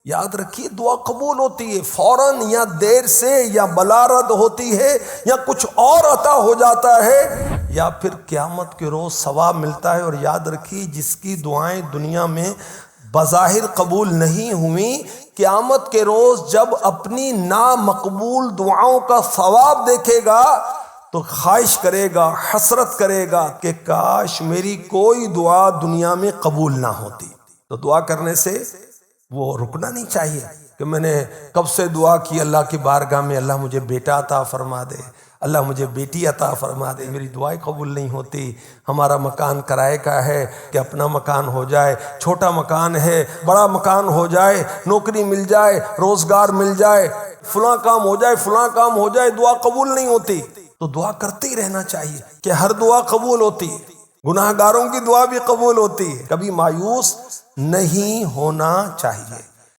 याद रखिए, दुआ कबूल होती है फौरन या देर से, या बलारद होती है, या कुछ और अता हो जाता है, या फिर क़यामत के रोज़ सवाब मिलता है। और याद रखिए, जिसकी दुआएं दुनिया में बज़ाहिर कबूल नहीं हुई, क़यामत के रोज़ जब अपनी नामकबूल दुआओं का सवाब देखेगा तो ख्वाहिश करेगा, हसरत करेगा कि काश मेरी कोई दुआ दुनिया में कबूल ना होती। तो दुआ करने से वो रुकना नहीं चाहिए कि मैंने कब से दुआ की अल्लाह की बारगाह में, अल्लाह मुझे बेटा अता फरमा दे, अल्लाह मुझे बेटी अता फरमा दे, मेरी दुआएं कबूल नहीं होती। हमारा मकान किराए का है कि अपना मकान हो जाए, छोटा मकान है बड़ा मकान हो जाए, नौकरी मिल जाए, रोजगार मिल जाए, फलां काम हो जाए, फलां काम हो जाए, दुआ कबूल नहीं होती। तो दुआ करते ही रहना चाहिए कि हर दुआ कबूल होती है, गुनाहगारों की दुआ भी कबूल होती है। कभी मायूस नहीं होना चाहिए।